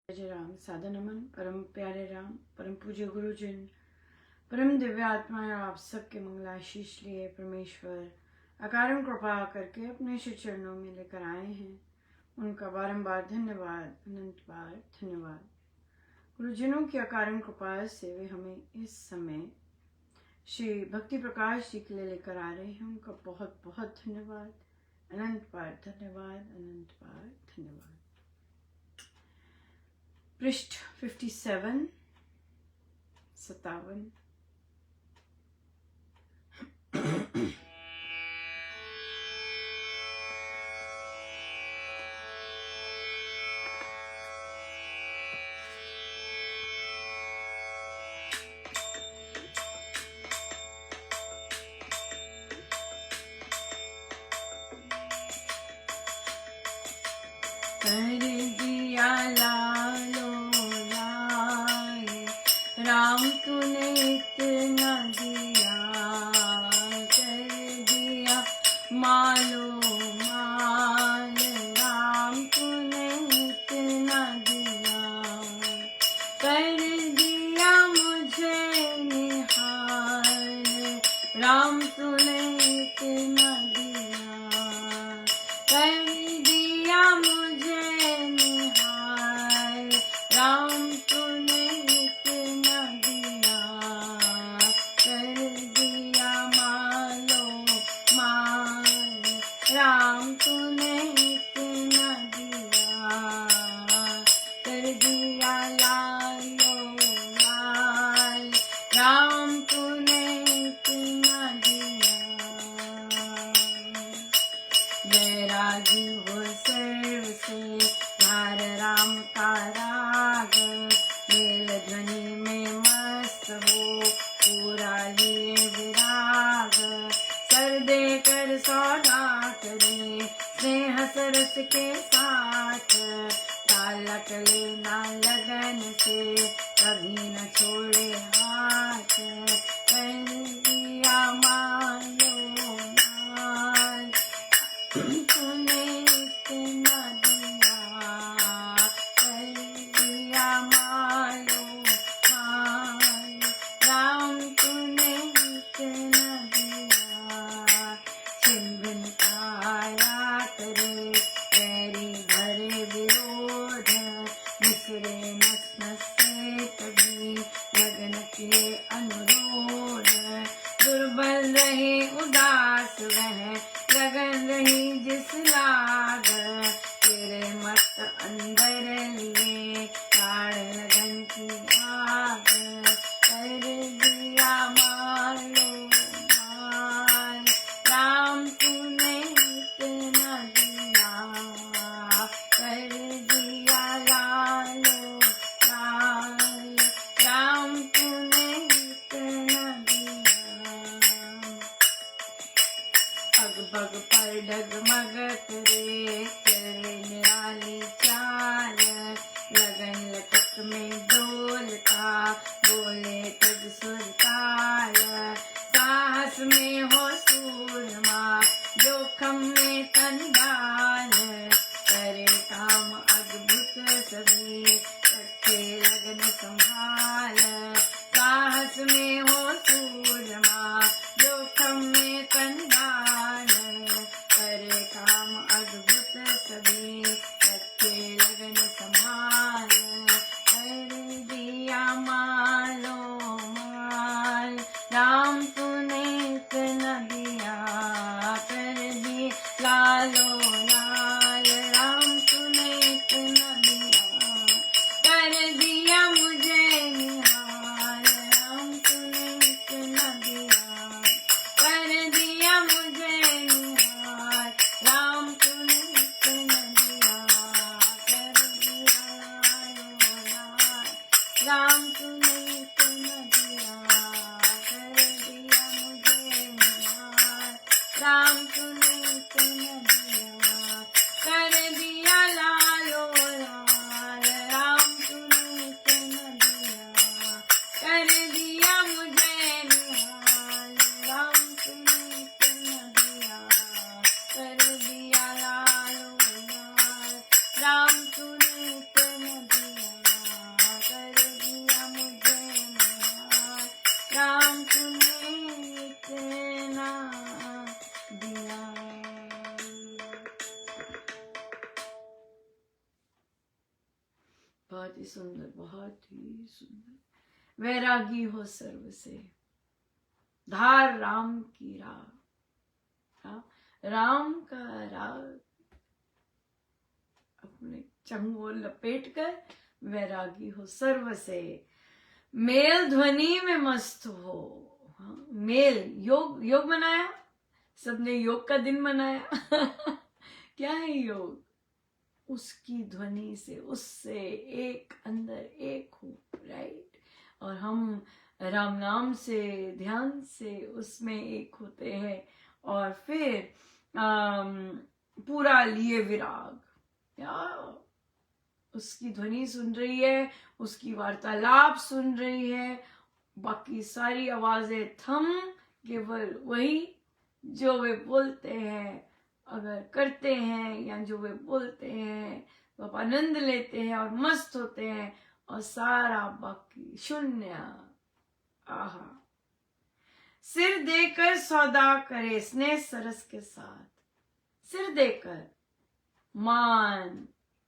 जय राम। सादर नमन परम प्यारे राम, परम पूज्य गुरुजन, परम दिव्य आत्माएं, आप सबके मंगलाशीष लिए परमेश्वर अकारण कृपा करके अपने श्री चरणों में लेकर आए हैं। उनका बारंबार धन्यवाद, अनंत बार धन्यवाद। गुरुजनों की अकारण कृपा से वे हमें इस समय श्री भक्ति प्रकाश जी के लिए लेकर आ रहे हैं। उनका बहुत बहुत धन्यवाद, अनंत बार धन्यवाद, अनंत बार धन्यवाद। पृष्ठ 57 57। कर दिया लालो लाल, राम तूने इतना दिया, कर दिया मालो माल, राम तूने इतना दिया, कर दिया मुझे निहाल, राम तूने इतना दिया, कर दिया मुझे निहाल, राम तूने इतना दिया, कर दिया मालो माल, राम तूने इतना दिया, कर दिया लालो लाल, राम तूने इतना दिया। वैरागी हो सर्व से धार राम का राग, मेल ध्वनि में मस्त हो पूरा लिए विराग, सर देकर सौदा करे स्नेह सरस के साथ, तालक लेना लगन से कभी न छोड़े हाथ, कर दिया मालो माल, तूने इतना दिया, कर दिया मालो माल, राम तूने इतना दिया, छिन आया करे वैरी भरे विरोध, मिसरे नस नस से कभी लगन किए अनुरोध, दुर्बल रहे उदास वह लगन रही जिस लाग, तेरे मत अंदर लिए ताड़ लगन की आग, कर दिया मालो माल, राम तूने इतना दिया, कर दिया लालो लाल, राम तूने इतना दिया, अगबग पर डगमग करे करे निराली चाल, लगन लटक में डोलता बोले तज सुरताल, साहस में हो सूरमा जोखम में तनदान, करे काम अद्भुत सभी रखे लगन संभाल, साहस में हो सूरमा जोखम में तनदान, करे काम अद्भुत सभी रखे लगन संभाल, कर दिया मालो माल, राम तूने इतना दिया, कर दी लालो लाल, राम तूने इतना दिया, कर दिया मुझे निहाल, राम तूने इतना दिया, कर दिया मुझे निहाल, राम तूने इतना दिया, कर दिया लालो लाल, राम तूने इतना दिया, कर दिया मुझे निहाल, राम तूने इतना दिया, कर दिया लालो लाल, राम तूने इतना दिया, कर दिया मुझे निहाल, राम तूने इतना दिया, कर दिया लालो लाल, राम तूने इतना दिया। बहुत ही सुंदर, बहुत ही सुंदर। वैरागी हो सर्व से, धार राम की राग, राम का राग अपने चंगुल लपेट कर वैरागी हो सर्व से, मेल ध्वनि में मस्त हो। हाँ, मेल, योग, योग मनाया, सबने योग का दिन मनाया। क्या है योग? उसकी ध्वनि से, उससे एक अंदर एक हो, राइट। और हम राम नाम से, ध्यान से उसमें एक होते हैं। और फिर पूरा लिए विराग, या उसकी ध्वनि सुन रही है, उसकी वार्तालाप सुन रही है, बाकी सारी आवाजें थम, केवल वही जो वे बोलते हैं, अगर करते हैं या जो वे बोलते हैं तो आप आनंद लेते हैं और मस्त होते हैं, और सारा बाकी शून्य। आहा, सिर देकर सौदा करे स्नेह सरस के साथ, सिर देकर, मान,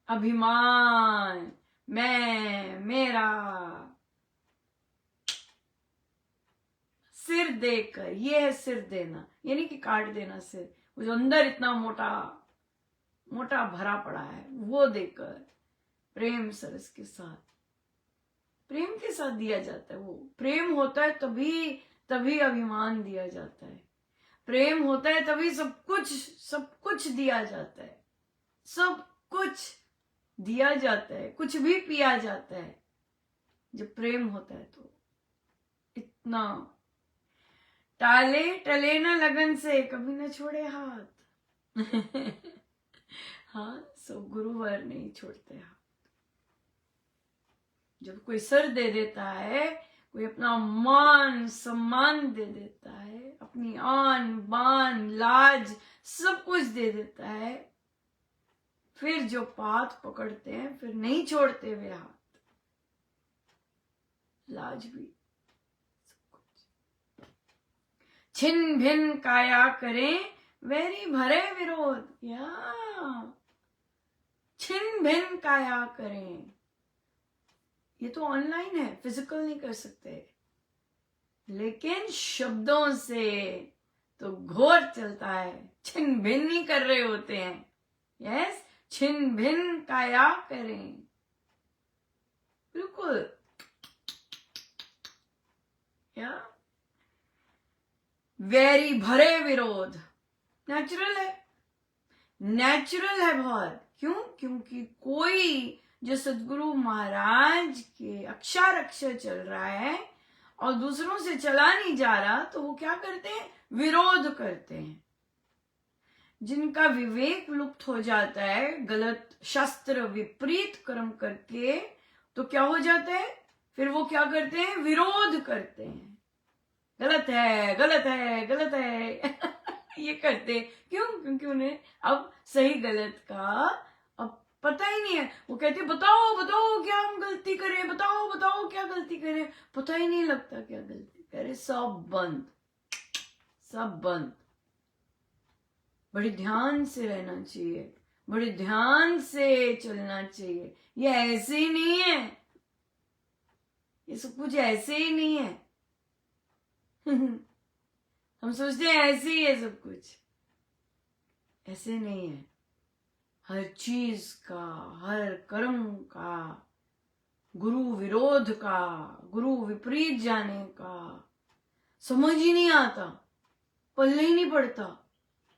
अभिमान, मैं, मेरा, सिर देकर, ये है सिर देना, यानी कि काट देना सिर, वो जो अंदर इतना मोटा मोटा भरा पड़ा है वो देकर, प्रेम सरस के साथ, प्रेम के साथ दिया जाता है। वो प्रेम होता है तभी तभी अभिमान दिया जाता है, प्रेम होता है तभी सब कुछ दिया जाता है, सब कुछ दिया जाता है, कुछ भी पिया जाता है जब प्रेम होता है। तो इतना टाले टले न लगन से, कभी न छोड़े हाथ। हाँ, सो गुरुवर नहीं छोड़ते हाथ। जब कोई सर दे देता है, कोई अपना मान सम्मान दे देता है, अपनी आन बान लाज सब कुछ दे देता है, फिर जो पाथ पकड़ते हैं फिर नहीं छोड़ते वे हाथ, लाज भी सब कुछ। छिन भिन काया करें वैरी भरे विरोध, या छिन भिन काया करें। ये तो ऑनलाइन है, फिजिकल नहीं कर सकते, लेकिन शब्दों से तो घोर चलता है, छिन भिन ही कर रहे होते हैं। यस, छिन भिन काया करें, बिल्कुल। क्या वैरी भरे विरोध, नेचुरल है, नेचुरल है बहुत। क्यों? क्योंकि कोई जो सदगुरु महाराज के अक्षर अक्षर चल रहा है और दूसरों से चला नहीं जा रहा, तो वो क्या करते हैं? विरोध करते हैं। जिनका विवेक लुप्त हो जाता है गलत शास्त्र विपरीत कर्म करके, तो क्या हो जाता है? फिर वो क्या करते हैं? विरोध करते हैं, गलत है, गलत है, गलत है। ये करते क्यों? क्योंकि उन्हें अब सही गलत का अब पता ही नहीं है। वो कहते बताओ बताओ क्या हम गलती करें, बताओ बताओ क्या गलती करें, पता ही नहीं लगता क्या गलती करे। सब बंद, सब बंद। बड़े ध्यान से रहना चाहिए, बड़े ध्यान से चलना चाहिए। ये ऐसे ही नहीं है, ये सब कुछ ऐसे ही नहीं है। हम सोचते हैं ऐसे ही है सब कुछ, ऐसे नहीं है। हर चीज का, हर कर्म का, गुरु विरोध का, गुरु विपरीत जाने का समझ ही नहीं आता, पल्ले ही नहीं पड़ता,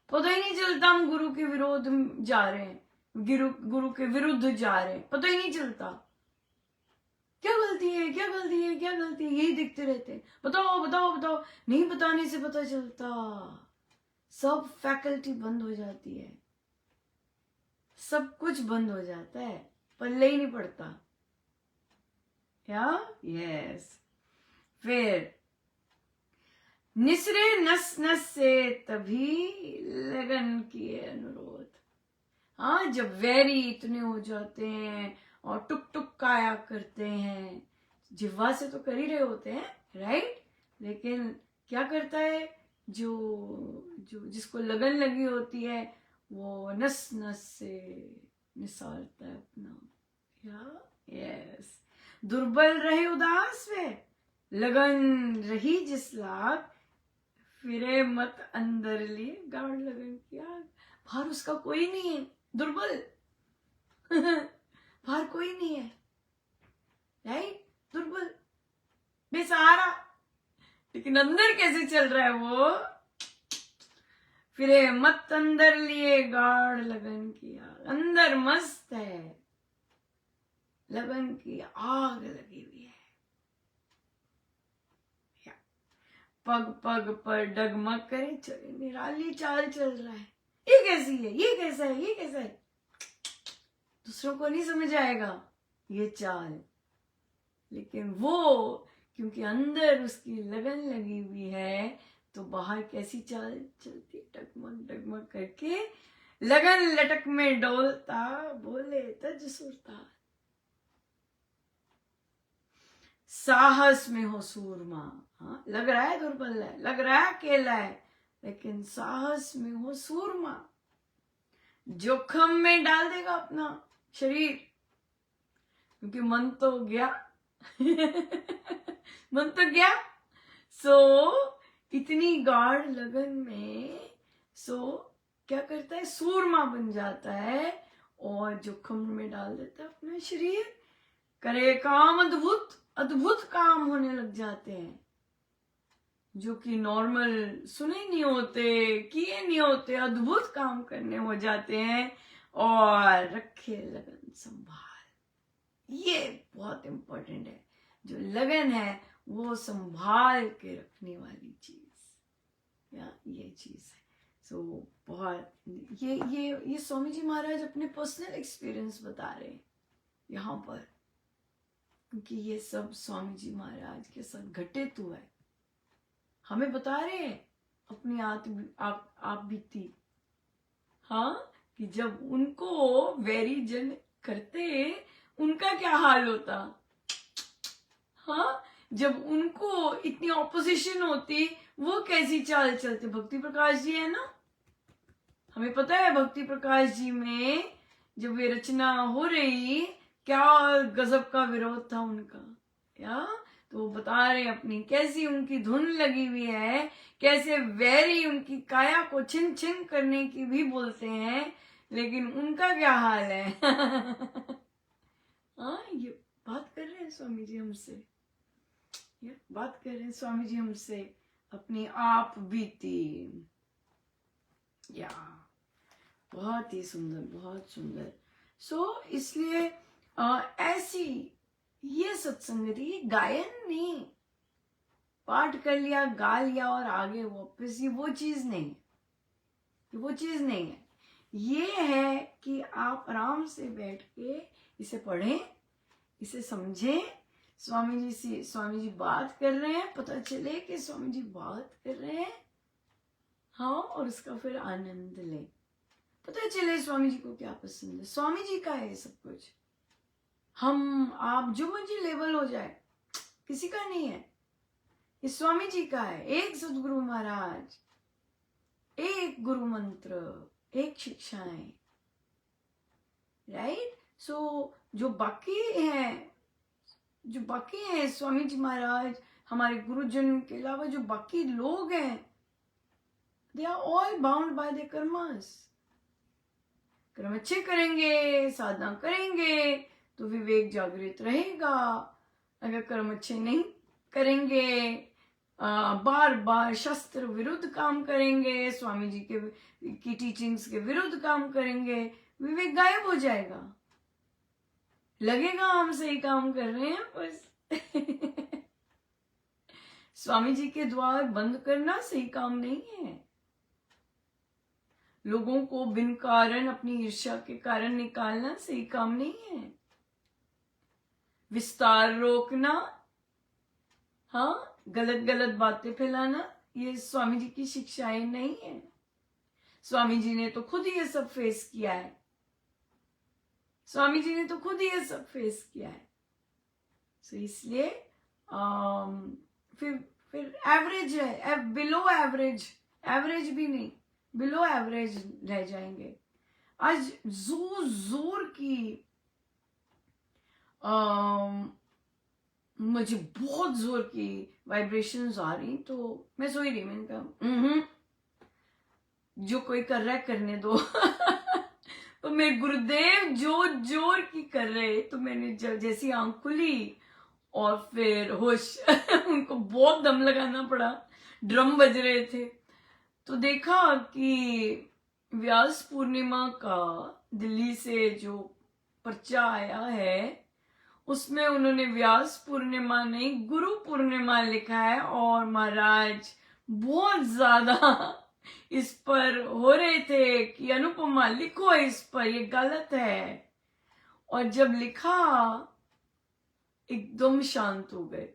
पता ही नहीं चलता हम गुरु के विरोध जा रहे हैं, गुरु के विरुद्ध जा रहे हैं, पता ही नहीं चलता। क्या गलती है, क्या गलती है, क्या गलती है, यही दिखते रहते हैं। बताओ बताओ बताओ, नहीं बताने से पता चलता, सब फैकल्टी बंद हो जाती है, सब कुछ बंद हो जाता है, पल्ले ही नहीं पड़ता। क्या? यस। फिर निसरे नस नस से तभी लगन किए अनुरोध। हाँ, जब वैरी इतने हो जाते हैं और टुक टुक काया करते हैं, जिह्वा से तो कर ही रहे होते हैं, राइट, लेकिन क्या करता है जो जो जिसको लगन लगी होती है वो नस नस से निसारता है अपना। या बस। दुर्बल रहे उदास वे, लगन रही जिस लाग, फिरे मत अंदर लिए गाढ़ लगन की आग। बाहर उसका कोई नहीं है, दुर्बल बाहर कोई नहीं है, राइट, दुर्बल, बेसहारा, लेकिन अंदर कैसे चल रहा है वो? फिरे मत अंदर लिए गाढ़ लगन की आग। अंदर मस्त है, लगन की आग लगी हुई है। पग पग पर डगमग करे चले, निराली चाल चल रहा है। ये कैसी है, ये कैसा है, ये कैसा है, दूसरों को नहीं समझ आएगा ये चाल, लेकिन वो क्योंकि अंदर उसकी लगन लगी हुई है तो बाहर कैसी चाल चलती, डगमग डगमग करके, लगन लटक में डोलता, बोले तज सुरता। साहस में हो सूरमा, हाँ, लग रहा है दुर्बल है, लग रहा है अकेला है, लेकिन साहस में हो सूरमा। जोखम में डाल देगा अपना शरीर, क्योंकि मन तो गया मन तो गया। इतनी गाढ़ लगन में क्या करता है, सूरमा बन जाता है और जोखम में डाल देता है अपना शरीर। करे काम अद्भुत, अद्भुत काम होने लग जाते हैं जो कि नॉर्मल सुने नहीं होते, किए नहीं होते, अद्भुत काम करने हो जाते हैं। और रखे लगन संभाल, ये बहुत इंपॉर्टेंट है। जो लगन है वो संभाल के रखने वाली चीज, या ये चीज है। बहुत ये स्वामी जी महाराज अपने पर्सनल एक्सपीरियंस बता रहे हैं यहाँ पर, क्योंकि ये सब स्वामी जी महाराज के साथ घटित हुआ है। हमें बता रहे हैं अपनी आप बीती, हाँ, कि जब उनको वैरी जन करते उनका क्या हाल होता, हाँ, जब उनको इतनी ऑपोजिशन होती वो कैसी चाल चलते। भक्ति प्रकाश जी है ना, हमें पता है भक्ति प्रकाश जी में जब ये रचना हो रही क्या गजब का विरोध था उनका, या तो वो बता रहे अपनी कैसी उनकी धुन लगी हुई है, कैसे वैरी उनकी काया को छिन छिन करने की भी बोलते हैं, लेकिन उनका क्या हाल है हाँ, ये बात कर रहे हैं स्वामी जी हमसे, ये बात कर रहे हैं स्वामी जी हमसे अपनी आप बीती। या बहुत ही सुंदर, बहुत सुंदर। इसलिए ऐसी ये सत्संगति, ये गायन नहीं, पाठ कर लिया, गा लिया और आगे वापस, ये वो चीज नहीं है, वो चीज नहीं है। ये है कि आप आराम से बैठ के इसे पढ़ें, इसे समझें, स्वामी जी बात कर रहे हैं, पता चले कि स्वामी जी बात कर रहे हैं, हाँ, और उसका फिर आनंद लें, पता चले स्वामी जी को क्या पसंद है। स्वामी जी का है सब कुछ, हम आप जो मर्जी लेवल हो जाए, किसी का नहीं है, ये स्वामी जी का है। एक सदगुरु महाराज, एक गुरु मंत्र, एक शिक्षाएं, राइट। जो बाकी हैं स्वामी जी महाराज, हमारे गुरुजन के अलावा जो बाकी लोग हैं, they are all bound by the karmas. कर्म अच्छे करेंगे, साधना करेंगे तो विवेक जागृत रहेगा। अगर कर्म अच्छे नहीं करेंगे, बार बार शास्त्र विरुद्ध काम करेंगे, स्वामी जी की टीचिंग्स के विरुद्ध काम करेंगे, विवेक गायब हो जाएगा। लगेगा हम सही काम कर रहे हैं, बस स्वामी जी के द्वार बंद करना सही काम नहीं है। लोगों को बिन कारण अपनी ईर्ष्या के कारण निकालना सही काम नहीं है। विस्तार रोकना, हाँ, गलत गलत बातें फैलाना, ये स्वामी जी की शिक्षाएं नहीं है। स्वामी जी ने तो खुद ये सब फेस किया है, स्वामी जी ने तो खुद ये सब फेस किया है। इसलिए फिर एवरेज है, बिलो एवरेज, एवरेज भी नहीं, बिलो एवरेज रह जाएंगे। आज जोर जोर की मुझे बहुत जोर की वाइब्रेशंस आ रही, तो मैं सोई रही, मैंने कहा जो कोई कर रहा है करने दो। तो मेरे गुरुदेव जो जोर की कर रहे, तो मैंने जैसी आंख खुली और फिर होश उनको बहुत दम लगाना पड़ा, ड्रम बज रहे थे, तो देखा कि व्यास पूर्णिमा का दिल्ली से जो पर्चा आया है उसमें उन्होंने व्यास पूर्णिमा नहीं गुरु पूर्णिमा लिखा है, और महाराज बहुत ज्यादा इस पर हो रहे थे कि अनुपमा लिखो इस पर, ये गलत है। और जब लिखा एकदम शांत हो गए,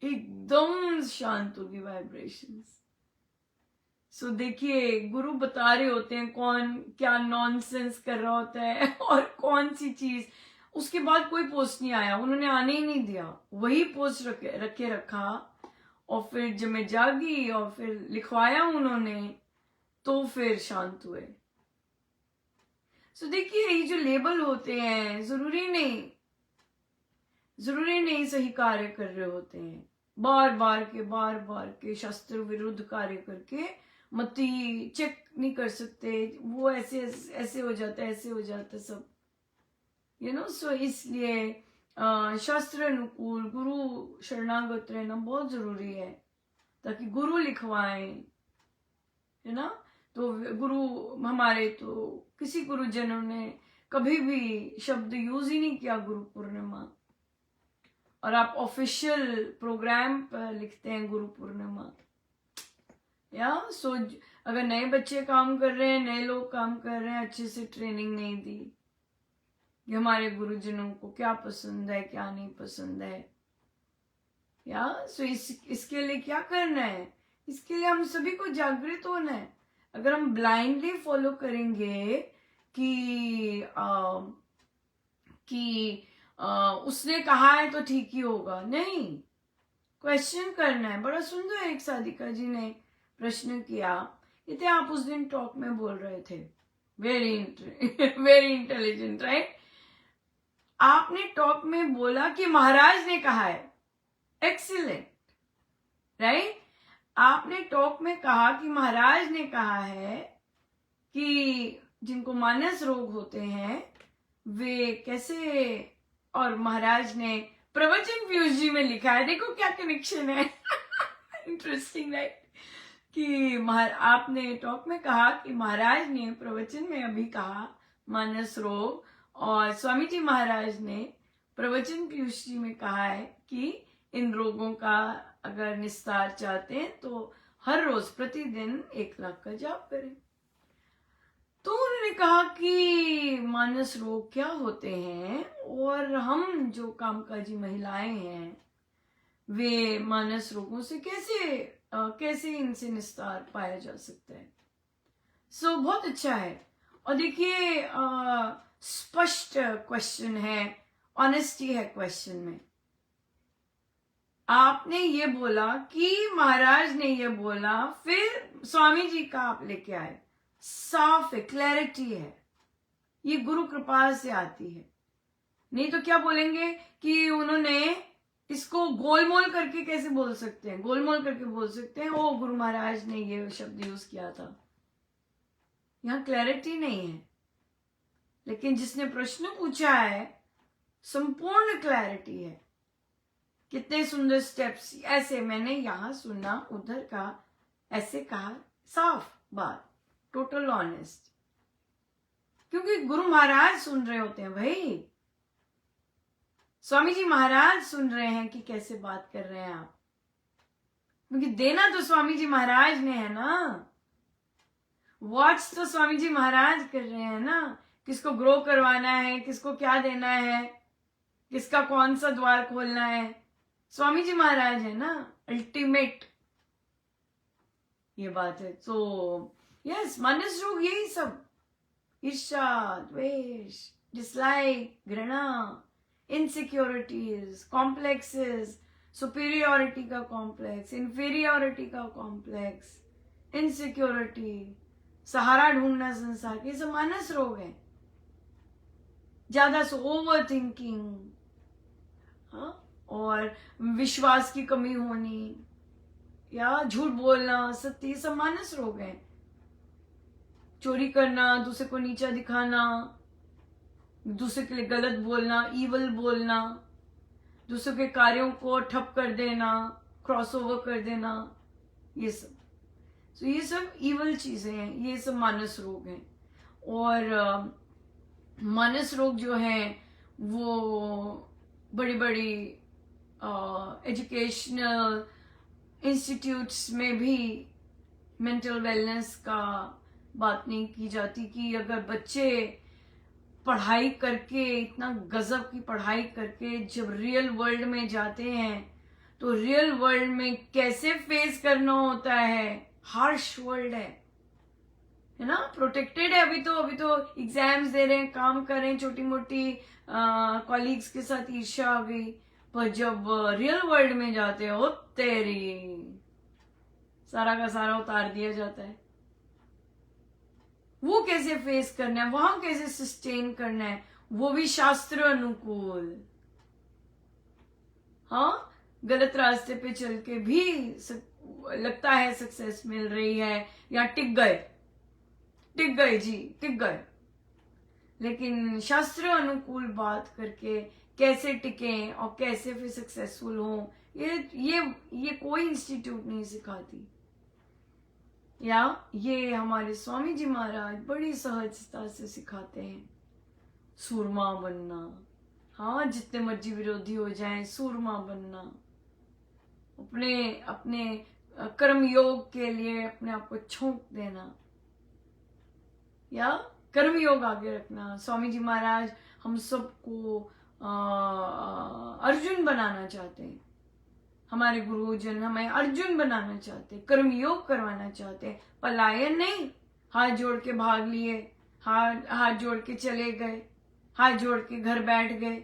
एकदम शांत हो गई वाइब्रेशंस। सो देखिए, गुरु बता रहे होते हैं कौन क्या नॉनसेंस कर रहा होता है और कौन सी चीज। उसके बाद कोई पोस्ट नहीं आया, उन्होंने आने ही नहीं दिया, वही पोस्ट रखे रखा। और फिर जब मैं जागी और फिर लिखवाया उन्होंने, तो फिर शांत हुए। सो देखिए, ये जो लेबल होते हैं जरूरी नहीं सही कार्य कर रहे होते हैं। बार बार के शास्त्र विरुद्ध कार्य करके मती चेक नहीं कर सकते, वो ऐसे हो जाता है, ऐसे हो जाता है सब, सो इसलिए शास्त्र अनुकूल गुरु शरणागत रहना बहुत जरूरी है, ताकि गुरु लिखवाएं, है ना। तो गुरु हमारे, तो किसी गुरुजनों ने कभी भी शब्द यूज ही नहीं किया गुरु पूर्णिमा, और आप ऑफिशियल प्रोग्राम पर लिखते हैं गुरु पूर्णिमा। सो अगर नए बच्चे काम कर रहे हैं, नए लोग काम कर रहे हैं, अच्छे से ट्रेनिंग नहीं दी कि हमारे गुरुजनों को क्या पसंद है क्या नहीं पसंद है, सो इसके लिए क्या करना है, इसके लिए हम सभी को जागृत होना है। अगर हम ब्लाइंडली फॉलो करेंगे कि उसने कहा है तो ठीक ही होगा, नहीं, क्वेश्चन करना है। बड़ा सुंदर एक साधिका जी ने प्रश्न किया, ये आप उस दिन टॉक में बोल रहे थे, वेरी इंटेलिजेंट, राइट। आपने टॉक में बोला कि महाराज ने कहा है, एक्सीलेंट, राइट। आपने टॉक में कहा कि महाराज ने कहा है कि जिनको मानस रोग होते हैं वे कैसे, और महाराज ने प्रवचन पीयूष जी में लिखा है, देखो क्या कनेक्शन है। इंटरेस्टिंग, राइट, कि आपने टॉक में कहा कि महाराज ने प्रवचन में अभी कहा मानस रोग, और स्वामी जी महाराज ने प्रवचन पीयूष जी में कहा है कि इन रोगों का अगर निस्तार चाहते हैं तो हर रोज प्रतिदिन 1 लाख का जाप करें। तो उन्होंने कहा कि मानस रोग क्या होते हैं, और हम जो कामकाजी महिलाएं हैं वे मानस रोगों से कैसे इनसे निस्तार पाया जा सकता है। सो बहुत अच्छा है। और देखिए, स्पष्ट क्वेश्चन है, ऑनेस्टी है क्वेश्चन में। आपने ये बोला कि महाराज ने ये बोला, फिर स्वामी जी का आप लेके आए, साफ है, क्लैरिटी है, ये गुरु कृपा से आती है। नहीं तो क्या बोलेंगे कि उन्होंने इसको गोलमोल करके कैसे बोल सकते हैं, गोलमोल करके बोल सकते हैं, ओ गुरु महाराज ने ये शब्द यूज किया था। यहां क्लैरिटी नहीं है, लेकिन जिसने प्रश्न पूछा है संपूर्ण क्लैरिटी है। कितने सुंदर स्टेप्स, ऐसे मैंने यहां सुना, उधर का ऐसे कहा, साफ बात, टोटल ऑनेस्ट, क्योंकि गुरु महाराज सुन रहे होते हैं भाई, स्वामी जी महाराज सुन रहे हैं कि कैसे बात कर रहे हैं आप, क्योंकि देना तो स्वामी जी महाराज ने है ना, वॉच तो स्वामी जी महाराज कर रहे हैं ना, किसको ग्रो करवाना है, किसको क्या देना है, किसका कौन सा द्वार खोलना है, स्वामी जी महाराज है ना अल्टीमेट, ये बात है। तो यस, मानस रोग यही सब, ईर्ष्या, द्वेष, डिसलाइक, घृणा, इनसिक्योरिटीज, कॉम्प्लेक्सेस, सुपीरियोरिटी का कॉम्प्लेक्स, इंफीरियोरिटी का कॉम्प्लेक्स, इनसिक्योरिटी, सहारा ढूंढना संसार के, सब मानस रोग है। ज्यादा से ओवर थिंकिंग, हाँ, और विश्वास की कमी होनी या झूठ बोलना, सत्य, सब मानस रोग हैं। चोरी करना, दूसरे को नीचा दिखाना, दूसरे के लिए गलत बोलना, ईवल बोलना, दूसरों के कार्यों को ठप कर देना, क्रॉस ओवर कर देना, ये सब। तो ये सब ईवल चीजें हैं, ये सब मानस रोग हैं। और मानस रोग जो हैं वो बड़ी बड़ी एजुकेशनल इंस्टीट्यूट्स में भी मेंटल वेलनेस का बात नहीं की जाती कि अगर बच्चे पढ़ाई करके, इतना गजब की पढ़ाई करके जब रियल वर्ल्ड में जाते हैं तो रियल वर्ल्ड में कैसे फेस करना होता है। हार्श वर्ल्ड है ना, प्रोटेक्टेड है। अभी तो एग्जाम्स दे रहे हैं, काम कर रहे हैं, छोटी मोटी कॉलीग्स के साथ ईर्ष्या आ गई, पर जब रियल वर्ल्ड में जाते हो तेरी सारा का सारा उतार दिया जाता है। वो कैसे फेस करना है, वहां कैसे सस्टेन करना है, वो भी शास्त्र अनुकूल। हाँ, गलत रास्ते पे चल के भी लगता है सक्सेस मिल रही है, या टिक गए जी, टिक गए। लेकिन शास्त्र अनुकूल बात करके कैसे टिकें और कैसे फिर सक्सेसफुल हों, ये कोई इंस्टीट्यूट नहीं सिखाती। या ये हमारे स्वामी जी महाराज बड़ी सहजता से सिखाते हैं। सूरमा बनना, हाँ, जितने मर्जी विरोधी हो जाएं, सूरमा बनना, अपने कर्म योग के लिए अपने आप को छोंक देना, या कर्म योग आगे रखना। स्वामी जी महाराज हम सबको अर्जुन बनाना चाहते हैं। हमारे गुरुजन हमें अर्जुन बनाना चाहते, कर्म योग करवाना चाहते, पलायन नहीं। हाथ जोड़ के भाग लिए, हाथ जोड़ के चले गए, हाथ जोड़ के घर बैठ गए,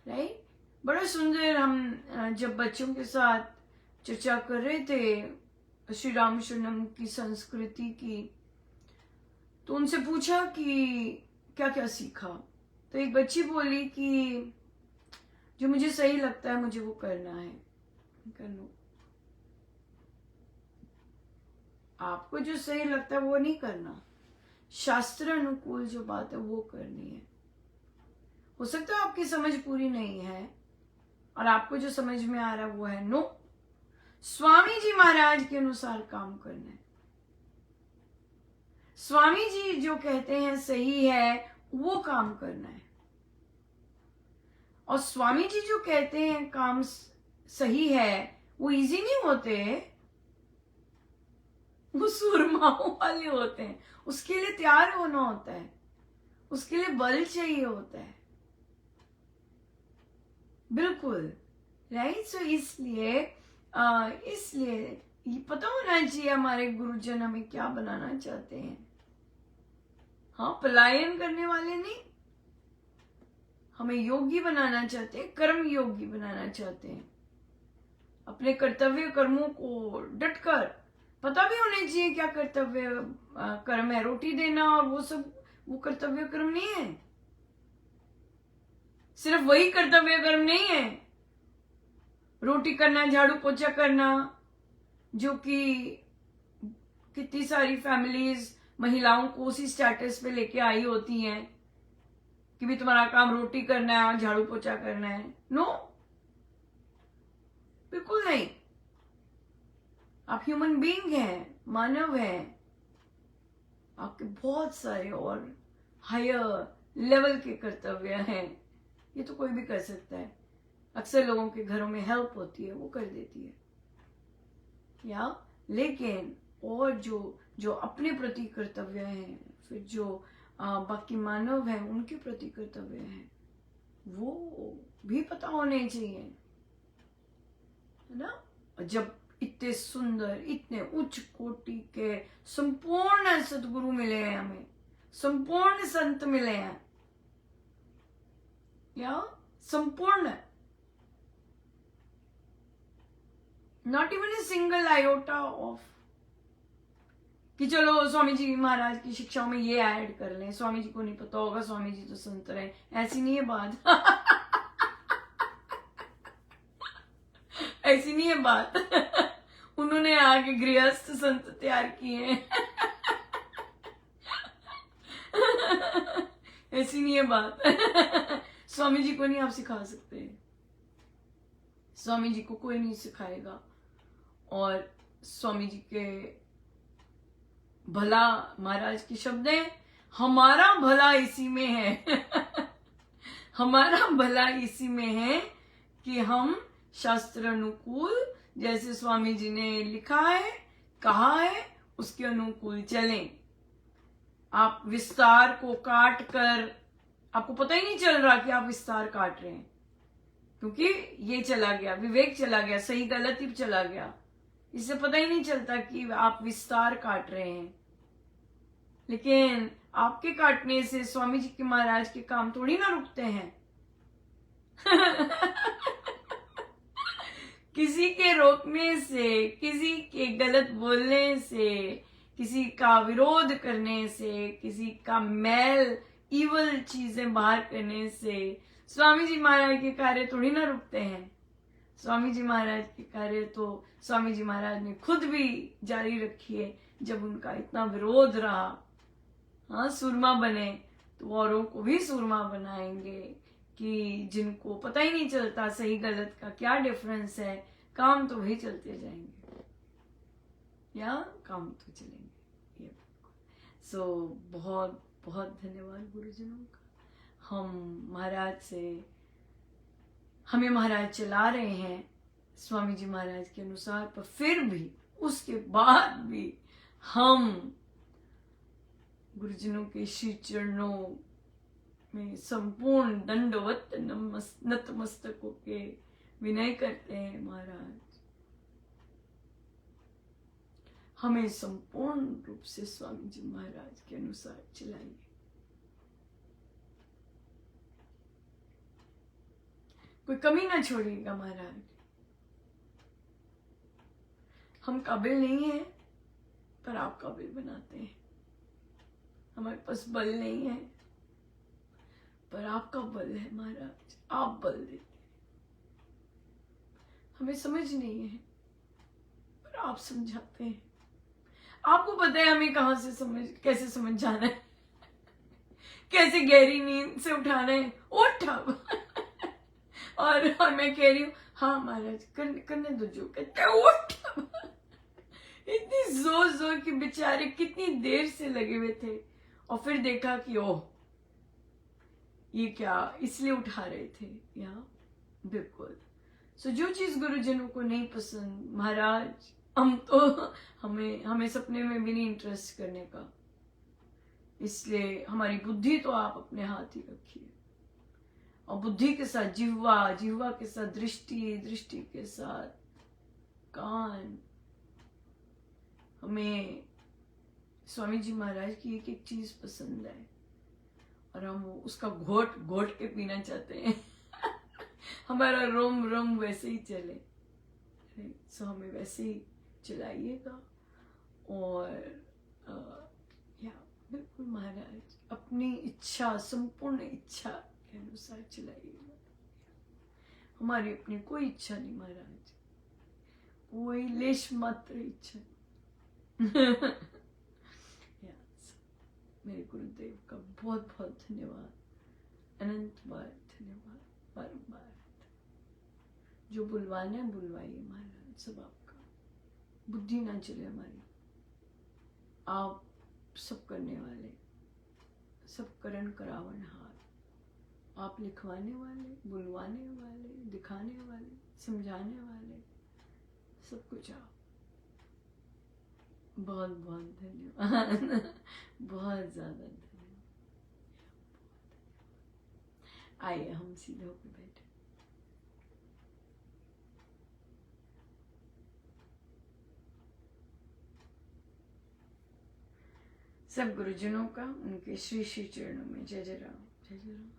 राइट। बड़ा सुंदर। हम जब बच्चों के साथ चर्चा कर रहे थे श्री रामशरणम की संस्कृति की, तो उनसे पूछा कि क्या क्या सीखा। तो एक बच्ची बोली कि जो मुझे सही लगता है मुझे वो करना है, कर लो। आपको जो सही लगता है वो नहीं करना, शास्त्र अनुकूल जो बात है वो करनी है। हो सकता है आपकी समझ पूरी नहीं है और आपको जो समझ में आ रहा है वो है नो, स्वामी जी महाराज के अनुसार काम करना है। स्वामी जी जो कहते हैं सही है वो काम करना है। और स्वामी जी जो कहते हैं काम सही है वो इजी नहीं होते, वो सुरमाओं वाले होते हैं। उसके लिए तैयार होना होता है, उसके लिए बल चाहिए होता है, बिल्कुल, राइट। सो इसलिए ये पता होना चाहिए हमारे गुरुजन हमें क्या बनाना चाहते हैं। हाँ, पलायन करने वाले नहीं, हमें योगी बनाना चाहते हैं, कर्म योगी बनाना चाहते हैं। अपने कर्तव्य कर्मों को डटकर, पता भी होने चाहिए क्या कर्तव्य कर्म है। रोटी देना और वो सब वो कर्तव्य कर्म नहीं है। सिर्फ वही कर्तव्य कर्म नहीं है, रोटी करना, झाड़ू पोछा करना, जो कि कितनी सारी फैमिलीज महिलाओं को उसी स्टेटस पे लेके आई होती हैं कि भी तुम्हारा काम रोटी करना है और झाड़ू पोछा करना है। नो, बिल्कुल नहीं। आप ह्यूमन बीइंग हैं, मानव हैं, आपके बहुत सारे और हायर लेवल के कर्तव्य हैं। ये तो कोई भी कर सकता है। अक्सर लोगों के घरों में हेल्प होती है, वो कर देती है, या लेकिन और जो अपने प्रति कर्तव्य हैं, फिर जो बाकी मानव हैं उनके प्रति कर्तव्य हैं, वो भी पता होने चाहिए, है ना। जब इतने सुंदर, इतने उच्च कोटि के संपूर्ण सदगुरु मिले हैं हमें, संपूर्ण संत मिले हैं, या संपूर्ण, not even a single iota of कि चलो स्वामी जी महाराज की शिक्षाओं में ये ऐड कर लें, स्वामी जी को नहीं पता होगा, स्वामी जी तो संत रहे, ऐसी नहीं है बात। ऐसी नहीं है बात। उन्होंने आगे गृहस्थ संत तैयार किए हैं। ऐसी नहीं है बात। स्वामी जी को नहीं आप सिखा सकते, स्वामी जी को कोई नहीं सिखाएगा। और स्वामी जी के भला, महाराज के शब्द हैं, हमारा भला इसी में है। हमारा भला इसी में है कि हम शास्त्र अनुकूल, जैसे स्वामी जी ने लिखा है, कहा है, उसके अनुकूल चलें। आप विस्तार को काट कर, आपको पता ही नहीं चल रहा कि आप विस्तार काट रहे हैं, क्योंकि ये चला गया, विवेक चला गया, सही गलत ही चला गया। इससे पता ही नहीं चलता कि आप विस्तार काट रहे हैं। लेकिन आपके काटने से स्वामी जी के महाराज के काम थोड़ी ना रुकते हैं। किसी के रोकने से, किसी के गलत बोलने से, किसी का विरोध करने से, किसी का मैल, इवल चीजें बाहर करने से स्वामी जी महाराज के कार्य थोड़ी ना रुकते हैं। स्वामी जी महाराज के कार्य तो स्वामी जी महाराज ने खुद भी जारी रखी है। जब उनका इतना विरोध रहा, हाँ, सूरमा बने तो औरों को भी सूरमा बनाएंगे, कि जिनको पता ही नहीं चलता सही गलत का क्या डिफरेंस है, काम तो वही चलते जाएंगे, या काम तो चलेंगे। ये सो बहुत बहुत धन्यवाद गुरुजनों का। हम महाराज से, हमें महाराज चला रहे हैं स्वामी जी महाराज के अनुसार, पर फिर भी उसके बाद भी हम गुरुजनों के श्री चरणों में संपूर्ण दंडवत नतमस्तक होके विनय करते हैं, महाराज हमें संपूर्ण रूप से स्वामी जी महाराज के अनुसार चलाइए। कोई कमी ना छोड़िएगा महाराज। हम काबिल नहीं हैं, पर आप काबिल बनाते हैं। हमारे पास बल नहीं है, पर आपका बल है महाराज, आप बल देते हैं। हमें समझ नहीं है, पर आप समझाते हैं। आपको पता है हमें कहां से कैसे समझ जाना है, कैसे गहरी नींद से उठाना है। उठ और मैं कह रही हूँ, हाँ महाराज करने दो जो कहते हैं, उठ। इतनी जोर जोर के बेचारे कितनी देर से लगे हुए थे, और फिर देखा कि ओह ये क्या, इसलिए उठा रहे थे। या बिल्कुल। सो जो चीज गुरुजनों को नहीं पसंद, महाराज हम तो हमें सपने में भी नहीं इंटरेस्ट करने का, इसलिए हमारी बुद्धि तो आप अपने हाथ ही रखिए, और बुद्धि के साथ जिह्वा, जिह्वा के साथ दृष्टि, दृष्टि के साथ कान। हमें स्वामी जी महाराज की एक एक चीज पसंद है, और हम उसका घोट घोट के पीना चाहते हैं। हमारा रोम रोम वैसे ही चले, सो हमें वैसे ही चलाइएगा। और या बिल्कुल महाराज अपनी इच्छा, संपूर्ण इच्छा के अनुसार चलाइएगा। हमारी अपनी कोई इच्छा नहीं महाराज, कोई लेश मात्र इच्छा। मेरे गुरुदेव का बहुत बहुत धन्यवाद, अनंत बार धन्यवाद, बारंबार। जो बुलवाना है बुलवाइए महाराज, सब आपका। बुद्धि ना चले हमारी, आप सब करने वाले, सब करण करावन हार। आप लिखवाने वाले, बुलवाने वाले, दिखाने वाले, समझाने वाले, सब कुछ आप। बहुत बहुत धन्यवाद। बहुत ज्यादा धन्यवाद। आइए हम सीधे होकर बैठे। सब गुरुजनों का उनके श्री श्री चरणों में जय जय राम, जय जय राम।